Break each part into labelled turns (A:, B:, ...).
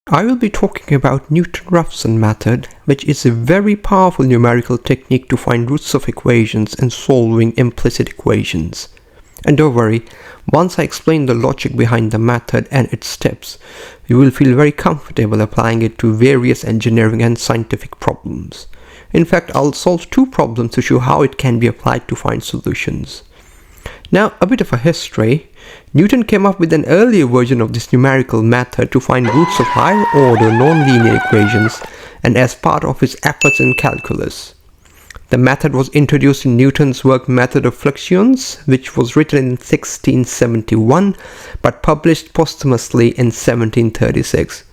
A: I will be talking about Newton-Raphson method, which is a very powerful numerical technique to find roots of equations and solving implicit equations. And don't worry, once I explain the logic behind the method and its steps, you will feel very comfortable applying it to various engineering and scientific problems. In fact, I'll solve two problems to show how it can be applied to find solutions. Now, a bit of a history. Newton came up with an earlier version of this numerical method to find roots of higher order nonlinear equations, and as part of his efforts in calculus. The method was introduced in Newton's work Method of Fluxions, which was written in 1671 but published posthumously in 1736.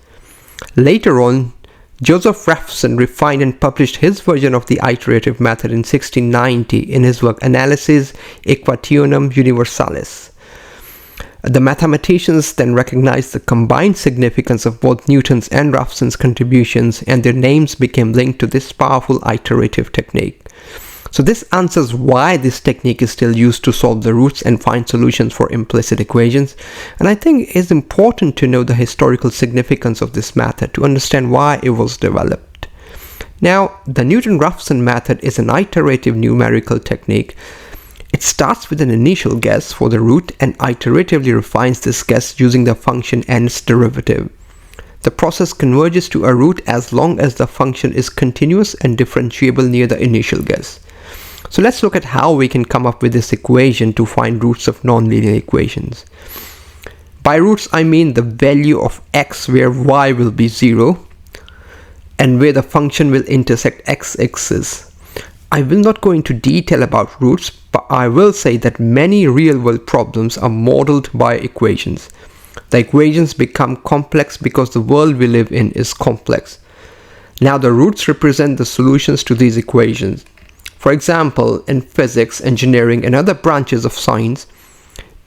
A: Later on, Newton-Raphson refined and published his version of the iterative method in 1690 in his work Analysis Equationum Universalis. The mathematicians then recognized the combined significance of both Newton's and Raphson's contributions, and their names became linked to this powerful iterative technique. So this answers why this technique is still used to solve the roots and find solutions for implicit equations, and I think it is important to know the historical significance of this method to understand why it was developed. Now, the Newton-Raphson method is an iterative numerical technique. It starts with an initial guess for the root and iteratively refines this guess using the function and its derivative. The process converges to a root as long as the function is continuous and differentiable near the initial guess. So let's look at how we can come up with this equation to find roots of nonlinear equations. By roots, I mean the value of x where y will be 0 and where the function will intersect x-axis. I will not go into detail about roots, but I will say that many real-world problems are modeled by equations. The equations become complex because the world we live in is complex. Now the roots represent the solutions to these equations. For example, in physics, engineering, and other branches of science,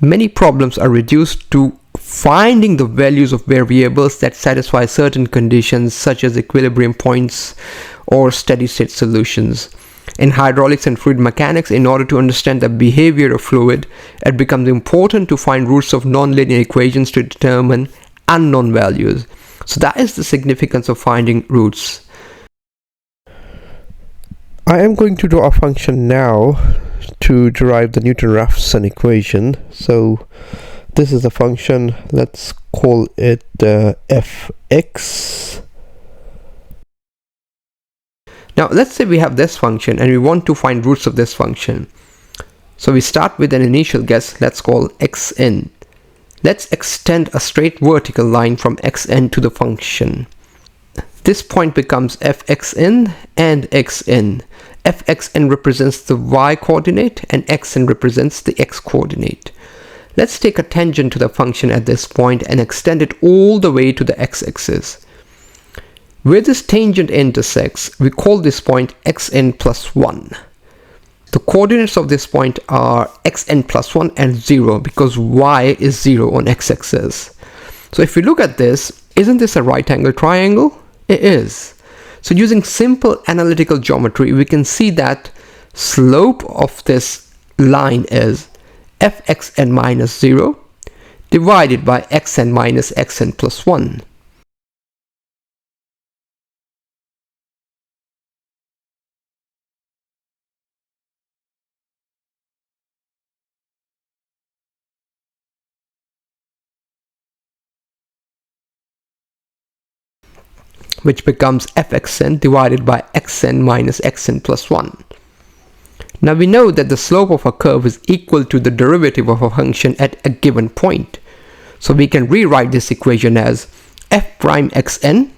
A: many problems are reduced to finding the values of variables that satisfy certain conditions such as equilibrium points or steady-state solutions. In hydraulics and fluid mechanics, in order to understand the behavior of fluid, it becomes important to find roots of nonlinear equations to determine unknown values. So that is the significance of finding roots. I am going to draw a function now to derive the Newton-Raphson equation. So this is the function, let's call it fx. Now let's say we have this function and we want to find roots of this function. So we start with an initial guess, let's call xn. Let's extend a straight vertical line from xn to the function. This point becomes fxn and xn. Fxn represents the y coordinate and xn represents the x coordinate. Let's take a tangent to the function at this point and extend it all the way to the x-axis. Where this tangent intersects, we call this point xn plus 1. The coordinates of this point are xn plus 1 and 0 because y is 0 on x-axis. So if we look at this, isn't this a right angle triangle? It is. So using simple analytical geometry, we can see that slope of this line is fxn minus 0 divided by xn minus xn plus 1. Which becomes fxn divided by xn minus xn plus 1. Now we know that the slope of a curve is equal to the derivative of a function at a given point. So we can rewrite this equation as f prime xn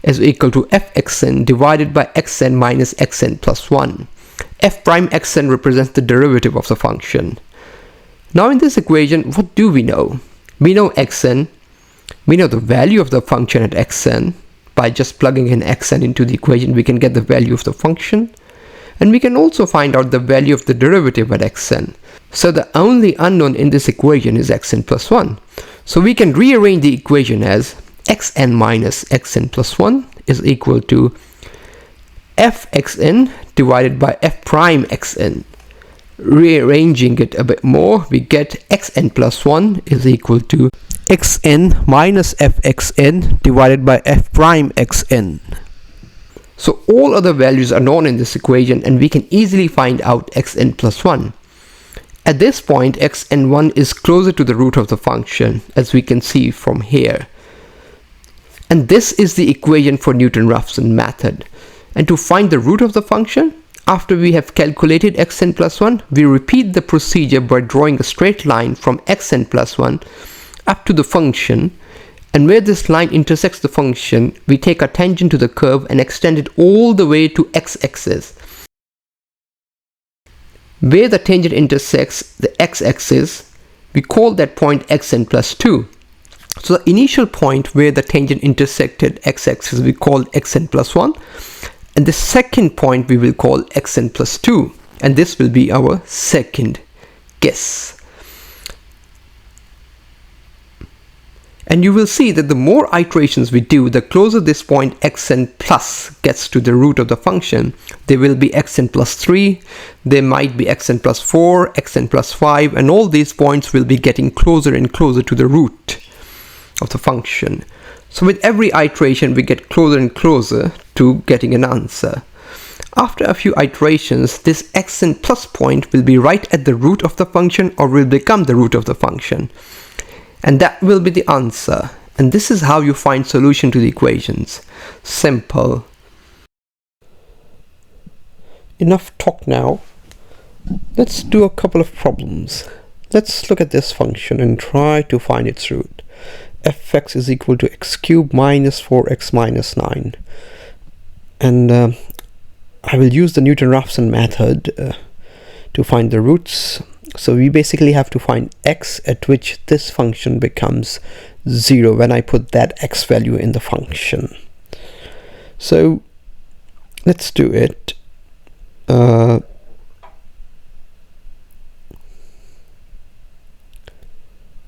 A: is equal to fxn divided by xn minus xn plus 1. F prime xn represents the derivative of the function. Now in this equation, what do we know? We know xn, we know the value of the function at xn. By just plugging in xn into the equation, we can get the value of the function. And we can also find out the value of the derivative at xn. So the only unknown in this equation is xn plus 1. So we can rearrange the equation as xn minus xn plus 1 is equal to fxn divided by f prime xn. Rearranging it a bit more, we get xn plus 1 is equal to xn minus fxn divided by f prime xn. So all other values are known in this equation, and we can easily find out xn plus 1. At this point, xn1 is closer to the root of the function, as we can see from here. And this is the equation for Newton-Raphson method. And to find the root of the function, after we have calculated xn plus 1, we repeat the procedure by drawing a straight line from xn plus 1 up to the function, and where this line intersects the function, we take a tangent to the curve and extend it all the way to x-axis. Where the tangent intersects the x-axis, we call that point xn plus 2. So the initial point where the tangent intersected x-axis we call xn plus 1, and the second point we will call xn plus 2, and this will be our second guess. And you will see that the more iterations we do, the closer this point xn plus gets to the root of the function. There will be xn plus 3, there might be xn plus 4, xn plus 5, and all these points will be getting closer and closer to the root of the function. So with every iteration we get closer and closer to getting an answer. After a few iterations, this xn plus point will be right at the root of the function, or will become the root of the function. And that will be the answer. And this is how you find solution to the equations. Simple. Enough talk now. Let's do a couple of problems. Let's look at this function and try to find its root. Fx is equal to x cubed minus 4x minus 9. And I will use the Newton-Raphson method to find the roots. So we basically have to find x at which this function becomes 0 when I put that x value in the function. So let's do it. I'll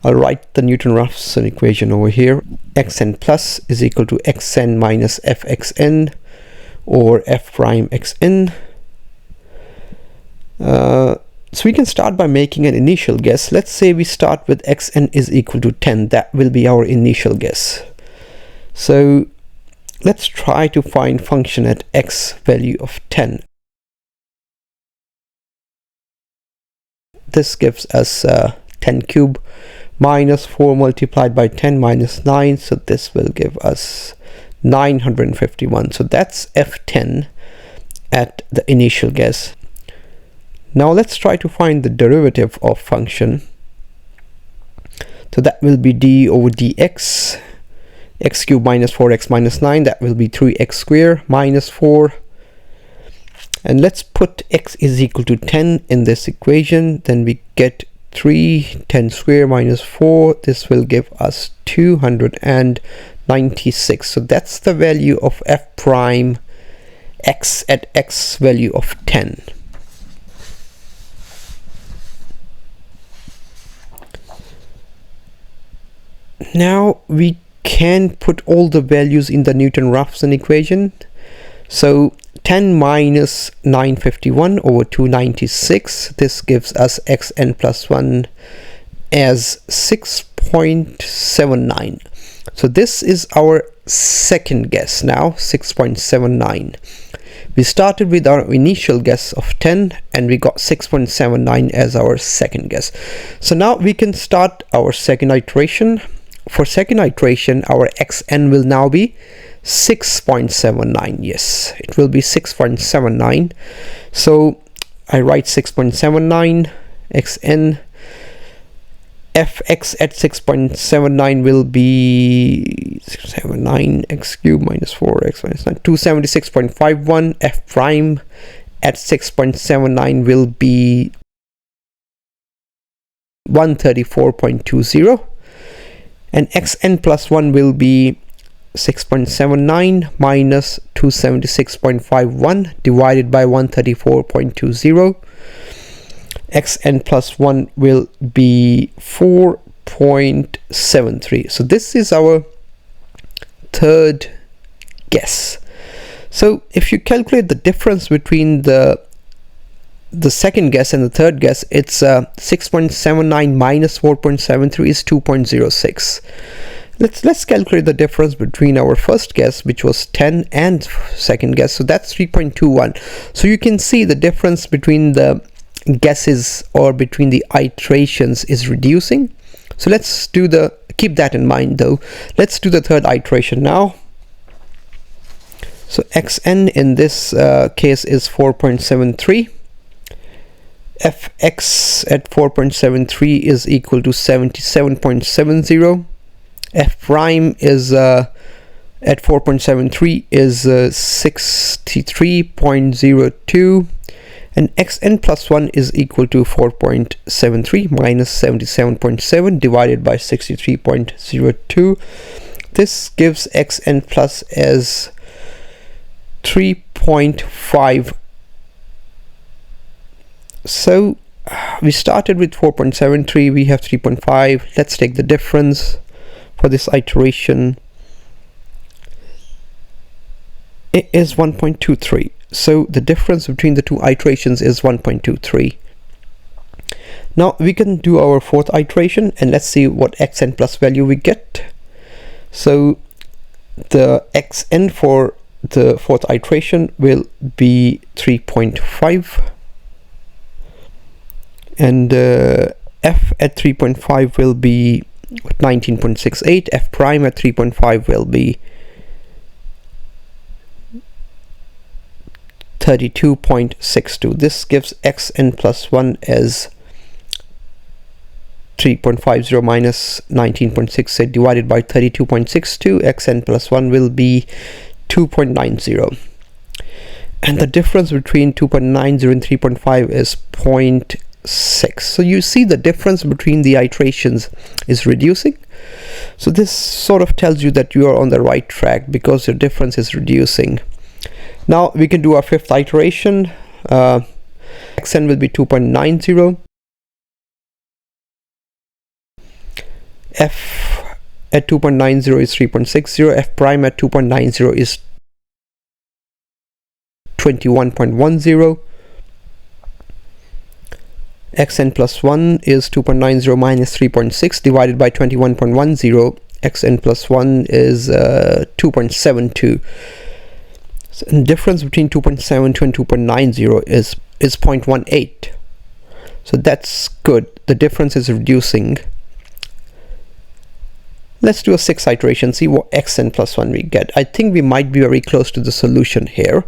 A: write the Newton-Raphson equation over here. Xn plus is equal to xn minus fxn, or f prime xn. So we can start by making an initial guess. Let's say we start with xn is equal to 10. That will be our initial guess. So let's try to find function at x value of 10. This gives us 10 cubed minus 4 multiplied by 10 minus 9. So this will give us 951. So that's f10 at the initial guess. Now let's try to find the derivative of function. So that will be d over dx, x cubed minus 4x minus 9, that will be 3x squared minus 4. And let's put x is equal to 10 in this equation. Then we get 3, 10 squared minus 4. This will give us 296. So that's the value of f prime x at x value of 10. Now we can put all the values in the Newton-Raphson equation. So 10 minus 951 over 296, this gives us xn plus 1 as 6.79. So this is our second guess now, 6.79. We started with our initial guess of 10 and we got 6.79 as our second guess. So now we can start our second iteration. For second iteration, our xn will now be 6.79. Yes, it will be 6.79. So I write 6.79 xn. Fx at 6.79 will be 79 x cubed minus 4x minus 9, 276.51. F prime at 6.79 will be 134.20. And xn plus 1 will be 6.79 minus 276.51 divided by 134.20. Xn plus 1 will be 4.73. So this is our third guess. So if you calculate the difference between the the second guess and the third guess, it's 6.79 minus 4.73 is 2.06. Let's calculate the difference between our first guess, which was 10, and second guess. So that's 3.21. So you can see the difference between the guesses or between the iterations is reducing. So let's do keep that in mind though. Let's do the third iteration now. So xn in this case is 4.73. fx at 4.73 is equal to 77.70. f prime is at 4.73 is 63.02, and xn plus 1 is equal to 4.73 minus 77.7 divided by 63.02. This gives xn plus as 3.5. So we started with 4.73, we have 3.5. Let's take the difference for this iteration. It is 1.23. So the difference between the two iterations is 1.23. Now we can do our fourth iteration, and let's see what xn plus value we get. So the xn for the fourth iteration will be 3.5, and f at 3.5 will be 19.68. f prime at 3.5 will be 32.62. This gives xn plus 1 as 3.50 minus 19.68 divided by 32.62. xn plus 1 will be 2.90. And the difference between 2.90 and 3.5 is 0.6. So you see the difference between the iterations is reducing. So this sort of tells you that you are on the right track because your difference is reducing. Now we can do our fifth iteration. xn will be 2.90. f at 2.90 is 3.60. f prime at 2.90 is 21.10. xn plus 1 is 2.90 minus 3.6 divided by 21.10. xn plus 1 is 2.72. So the difference between 2.72 and 2.90 is 0.18. So that's good. The difference is reducing. Let's do a sixth iteration, see what xn plus 1 we get. I think we might be very close to the solution here.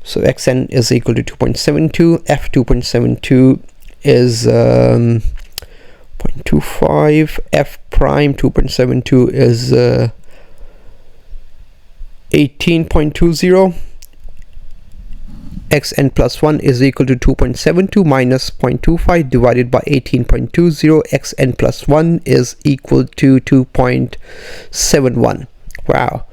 A: So xn is equal to 2.72. f 2.72 is 0.25. f prime 2.72 is 18.20. xn plus 1 is equal to 2.72 minus 0.25 divided by 18.20. xn plus 1 is equal to 2.71. Wow.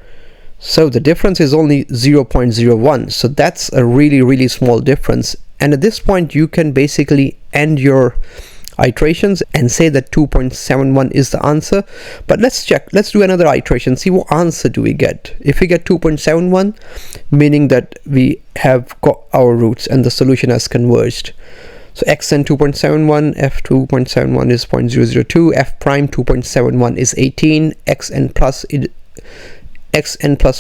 A: So the difference is only 0.01. So that's a really small difference. And at this point you can basically end your iterations and say that 2.71 is the answer. But let's check. Let's do another iteration, see what answer do we get. If we get 2.71, meaning that we have got our roots and the solution has converged. So xn 2.71, f 2.71 is 0.002, f prime 2.71 is 18, xn plus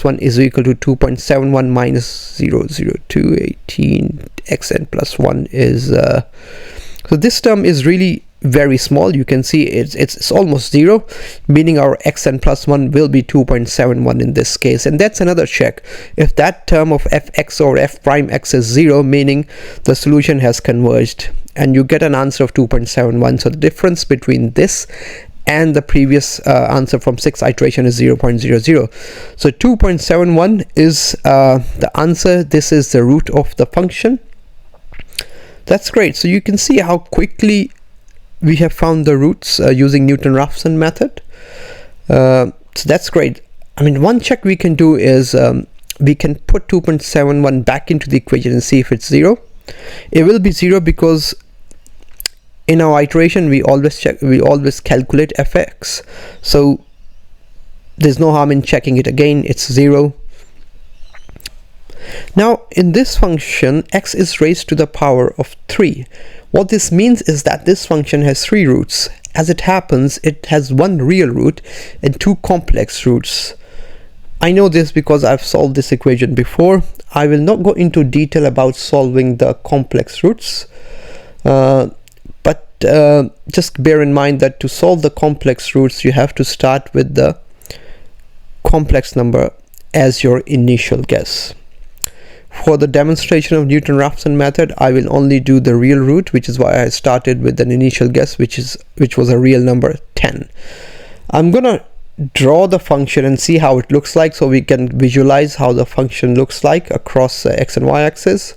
A: 1 is equal to 2.71 minus 0.02, 18. xn plus 1 is so this term is really very small. You can see it's almost 0, meaning our xn plus 1 will be 2.71 in this case. And that's another check. If that term of fx or f prime x is 0, meaning the solution has converged, and you get an answer of 2.71. So the difference between this and the previous answer from 6th iteration is 0.00. So 2.71 is the answer. This is the root of the function. That's great. So you can see how quickly we have found the roots using Newton-Raphson method. So that's great. I mean, one check we can do is we can put 2.71 back into the equation and see if it's 0. It will be 0 because in our iteration we always calculate fx. So there's no harm in checking it again. It's 0. Now in this function, x is raised to the power of 3. What this means is that this function has 3 roots. As it happens, it has 1 real root and 2 complex roots. I know this because I've solved this equation before. I will not go into detail about solving the complex roots, but just bear in mind that to solve the complex roots, you have to start with the complex number as your initial guess. For the demonstration of Newton-Raphson method, I will only do the real root, which is why I started with an initial guess, which was a real number 10. I'm gonna draw the function and see how it looks like, so we can visualize how the function looks like across x and y axis.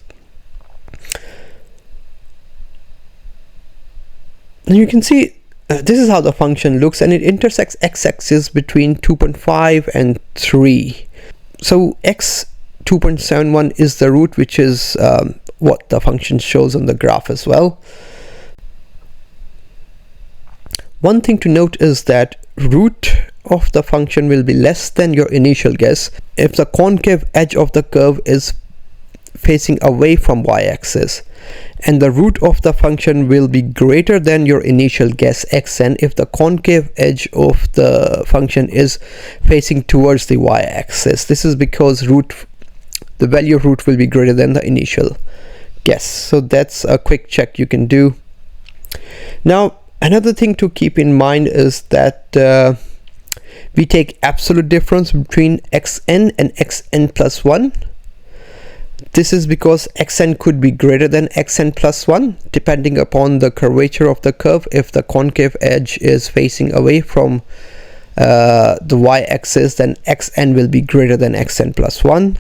A: And you can see this is how the function looks, and it intersects x-axis between 2.5 and 3. So x 2.71 is the root, which is what the function shows on the graph as well. One thing to note is that root of the function will be less than your initial guess if the concave edge of the curve is facing away from y-axis, and the root of the function will be greater than your initial guess xn if the concave edge of the function is facing towards the y-axis. This is because the value of root will be greater than the initial guess. So that's a quick check you can do. Now another thing to keep in mind is that we take absolute difference between xn and xn plus 1. This is because xn could be greater than xn plus 1 depending upon the curvature of the curve. If the concave edge is facing away from the y-axis, then xn will be greater than xn plus 1,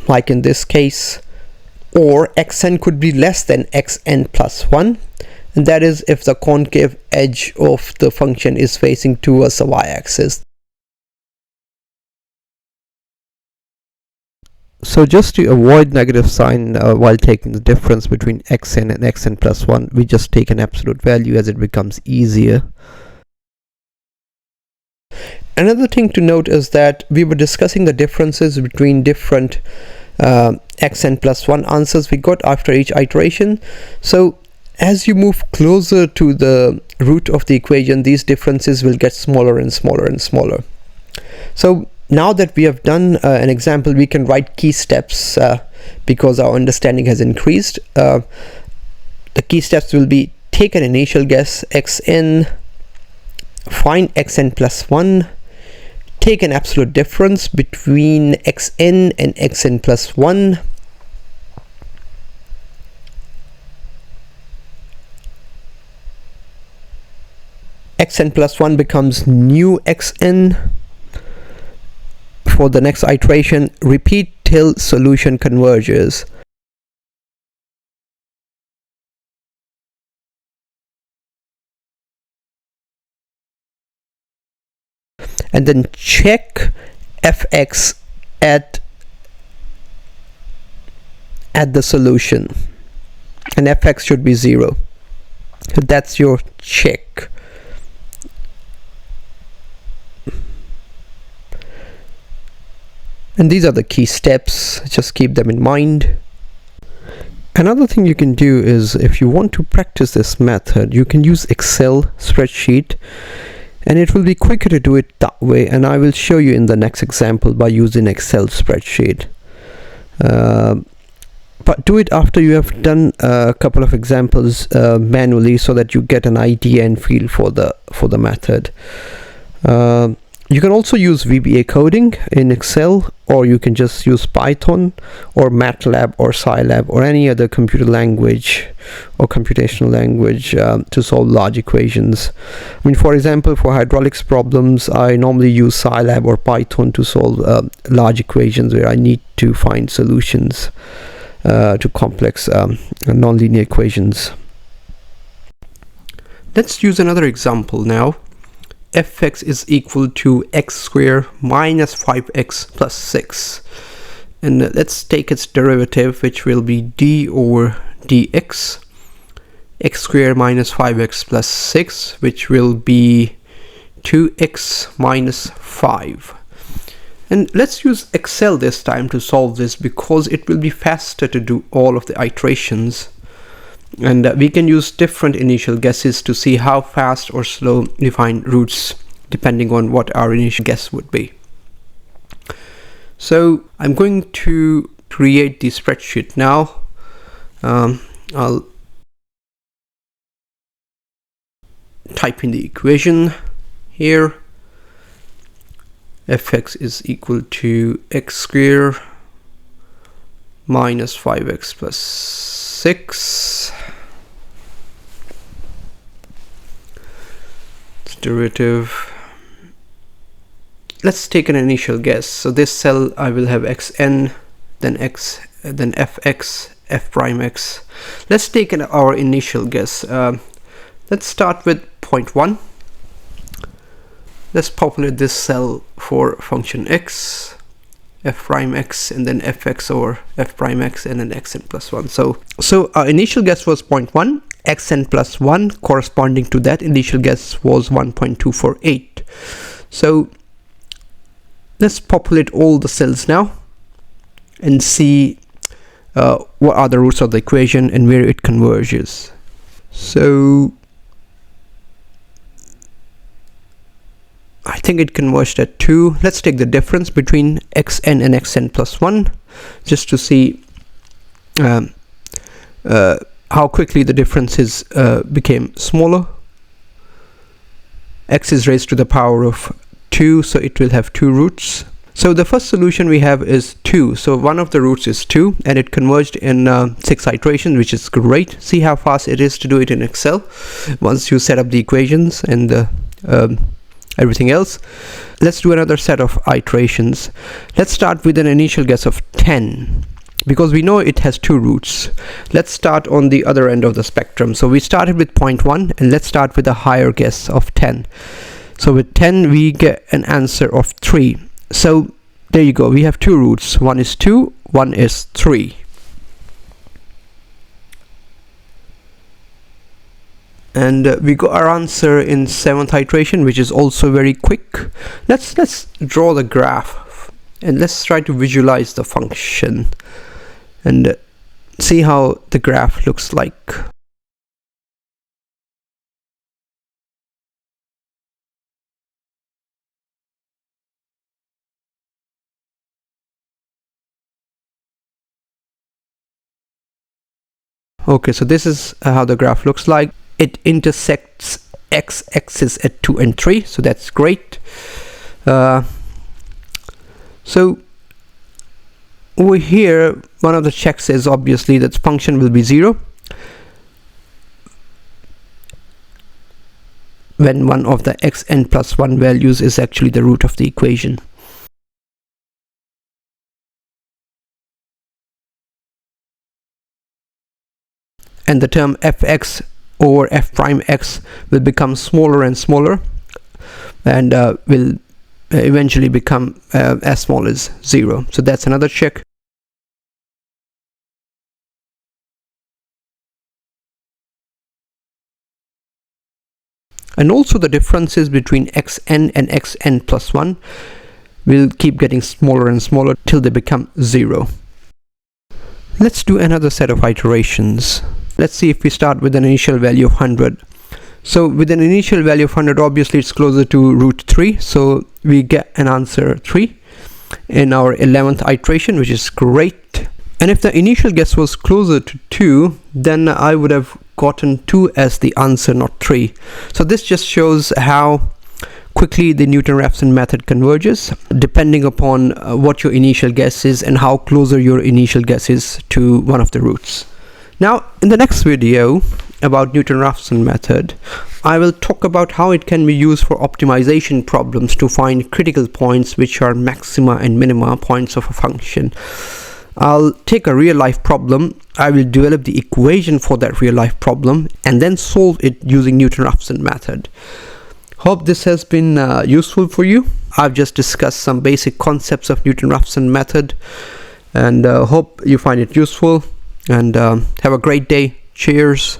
A: like in this case. Or xn could be less than xn plus 1, and that is if the concave edge of the function is facing towards the y-axis. So just to avoid negative sign while taking the difference between xn and xn plus 1, we just take an absolute value as it becomes easier. Another thing to note is that we were discussing the differences between different xn plus 1 answers we got after each iteration. So as you move closer to the root of the equation, these differences will get smaller and smaller and smaller. So now that we have done an example, we can write key steps because our understanding has increased. The key steps will be: take an initial guess xn, find xn plus 1, take an absolute difference between xn and xn plus 1, xn plus 1 becomes new xn. For the next iteration, repeat till solution converges. And then check fx at the solution, and fx should be 0. So that's your check. And these are the key steps, just keep them in mind. Another thing you can do is, if you want to practice this method, you can use Excel spreadsheet, and it will be quicker to do it that way, and I will show you in the next example by using Excel spreadsheet. But do it after you have done a couple of examples manually, so that you get an idea and feel for the method. You can also use VBA coding in Excel, or you can just use Python or Matlab or Scilab or any other computer language or computational language to solve large equations. I mean, for example, for hydraulics problems, I normally use Scilab or Python to solve large equations where I need to find solutions to complex nonlinear equations. Let's use another example now. Fx is equal to x squared minus 5x plus 6, and let's take its derivative, which will be d over dx. X squared minus 5x plus 6, which will be 2x minus 5. And let's use Excel this time to solve this, because it will be faster to do all of the iterations. And we can use different initial guesses to see how fast or slow we find roots, depending on what our initial guess would be. So I'm going to create the spreadsheet now. I'll type in the equation here. Fx is equal to x squared minus 5x plus 6. Derivative. Let's take an initial guess. So this cell I will have xn, then x, then fx, f prime x. Let's take our initial guess. Let's start with 0.1. Let's populate this cell for function x, f prime x, and then fx over f prime x, and then xn plus 1. So our initial guess was 0.1. xn plus 1 corresponding to that initial guess was 1.248. So let's populate all the cells now and see what are the roots of the equation and where it converges. So I think it converged at 2. Let's take the difference between xn and xn plus 1 just to see how quickly the differences became smaller. X is raised to the power of 2, so it will have 2 roots. So the first solution we have is 2. So one of the roots is 2, and it converged in 6 iterations, which is great. See how fast it is to do it in Excel once you set up the equations and everything else. Let's do another set of iterations. Let's start with an initial guess of 10, because we know it has 2 roots. Let's start on the other end of the spectrum. So we started with 0.1, and let's start with a higher guess of 10. So with 10 we get an answer of 3. So there you go, we have 2 roots. One is 2, one is 3. And we got our answer in 7th iteration, which is also very quick. Let's draw the graph and let's try to visualize the function and see how the graph looks like. Okay, so this is how the graph looks like. It intersects x-axis at 2 and 3, so that's great. So over here, one of the checks is obviously that the function will be 0 when one of the xn plus 1 values is actually the root of the equation. And the term fx over f prime x will become smaller and smaller, and will eventually become as small as 0. So that's another check. And also the differences between xn and xn plus 1 will keep getting smaller and smaller till they become 0. Let's do another set of iterations. Let's see if we start with an initial value of 100. So with an initial value of 100, obviously it's closer to root 3, so we get an answer 3 in our 11th iteration, which is great. And if the initial guess was closer to 2, then I would have gotten 2 as the answer, not 3. So this just shows how quickly the Newton-Raphson method converges, depending upon what your initial guess is and how closer your initial guess is to one of the roots. Now, in the next video about Newton-Raphson method, I will talk about how it can be used for optimization problems to find critical points, which are maxima and minima points of a function. I'll take a real-life problem, I will develop the equation for that real-life problem, and then solve it using Newton-Raphson method. Hope this has been useful for you. I've just discussed some basic concepts of Newton-Raphson method, and hope you find it useful. And have a great day. Cheers.